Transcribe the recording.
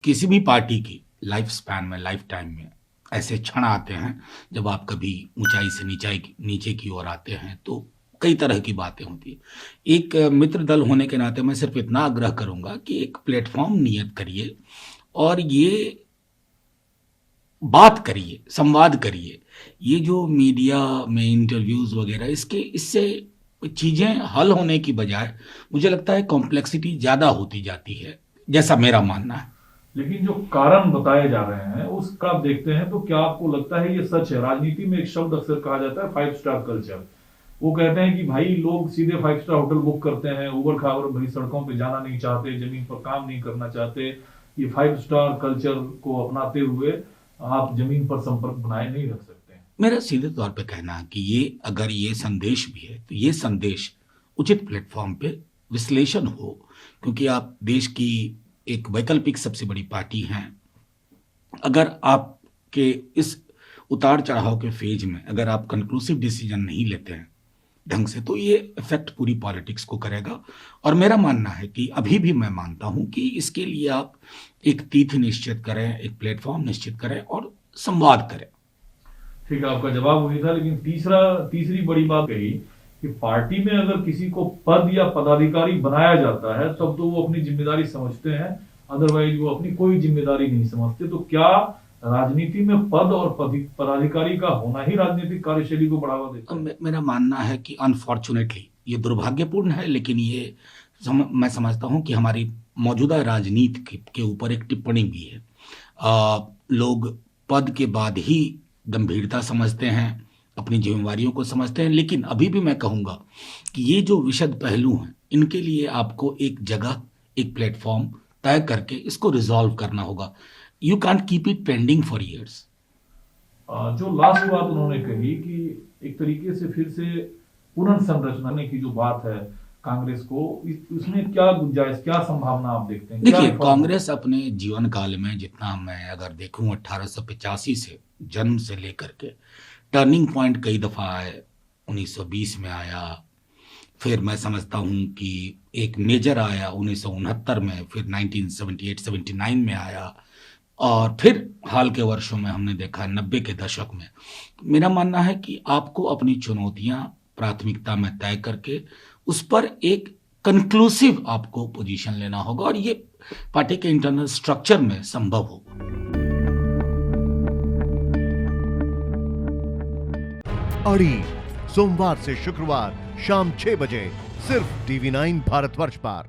किसी भी पार्टी की लाइफ स्पैन में, लाइफ टाइम में ऐसे क्षण आते हैं जब आप कभी ऊंचाई से नीचे की ओर आते हैं, तो कई तरह की बातें होती है। एक मित्र दल होने के नाते मैं सिर्फ इतना आग्रह करूंगा कि एक प्लेटफॉर्म नियत करिए और ये बात करिए, संवाद करिए। ये जो मीडिया में इंटरव्यूज वगैरह, इसके इससे चीजें हल होने की बजाय मुझे लगता है कॉम्प्लेक्सिटी ज्यादा होती जाती है, जैसा मेरा मानना है। लेकिन जो कारण बताए जा रहे हैं उसका आप देखते हैं तो क्या आपको लगता है ये सच है? राजनीति में एक शब्द अक्सर कहा जाता है 5 स्टार कल्चर। वो कहते हैं कि भाई लोग सीधे 5 स्टार होटल बुक करते हैं, उबड़ खाबड़ भरी सड़कों पे जाना नहीं चाहते, जमीन पर काम नहीं करना चाहते। ये 5 स्टार कल्चर को अपनाते हुए आप जमीन पर संपर्क बनाए नहीं रख सकते। मेरा सीधे तौर पे कहना है कि ये अगर ये संदेश भी है तो ये संदेश उचित प्लेटफॉर्म पे विश्लेषण हो, क्योंकि आप देश की एक वैकल्पिक सबसे बड़ी पार्टी हैं। अगर आपके इस उतार चढ़ाव के फेज में अगर आप कंक्लूसिव डिसीजन नहीं लेते हैं ढंग से, तो ये इफेक्ट पूरी पॉलिटिक्स को करेगा। और मेरा मानना है कि अभी भी मैं मानता हूं कि इसके लिए आप एक तिथि निश्चित करें, एक प्लेटफॉर्म निश्चित करें और संवाद करें। ठीक है, आपका जवाब वही था। लेकिन तीसरी बड़ी बात कही कि पार्टी में अगर किसी को पद या पदाधिकारी बनाया जाता है तब तो वो अपनी जिम्मेदारी समझते हैं, अदरवाइज वो अपनी कोई जिम्मेदारी नहीं समझते। तो क्या राजनीति में पद और पदाधिकारी का होना ही राजनीतिक कार्यशैली को बढ़ावा देता है? मेरा मानना है कि अनफॉर्चुनेटली ये दुर्भाग्यपूर्ण है, लेकिन ये मैं समझता हूं कि हमारी मौजूदा राजनीति के ऊपर एक टिप्पणी भी है। लोग पद के बाद ही गंभीरता समझते हैं, अपनी जिम्मेवारियों को समझते हैं। लेकिन अभी भी मैं कहूंगा कि ये जो विशद पहलू हैं, इनके लिए आपको एक जगह, एक प्लेटफॉर्म तय करके इसको रिजॉल्व करना होगा। You can't keep it pending for years. जो लास्ट बात उन्होंने कही कि एक तरीके से फिर से पुनर्संरचना की जो बात है कांग्रेस को, उसमें क्या गुंजाइश, क्या संभावना आप देखते हैं? देखिए, कांग्रेस अपने जीवन काल में, जितना मैं अगर देखूं 1885 से जन्म से लेकर के, टर्निंग पॉइंट कई दफा आए। 1920 में आया, फिर मैं समझता हूं कि एक मेजर आया 1969 में, फिर 1978-79 में आया, और फिर हाल के वर्षों में हमने देखा 90 के दशक में। मेरा मानना है कि आपको अपनी चुनौतियां प्राथमिकता में तय करके उस पर एक कंक्लूसिव आपको पोजीशन लेना होगा, और ये पार्टी के इंटरनल स्ट्रक्चर में संभव होगा। अड़ी सोमवार से शुक्रवार शाम 6 बजे सिर्फ TV9 भारतवर्ष पर।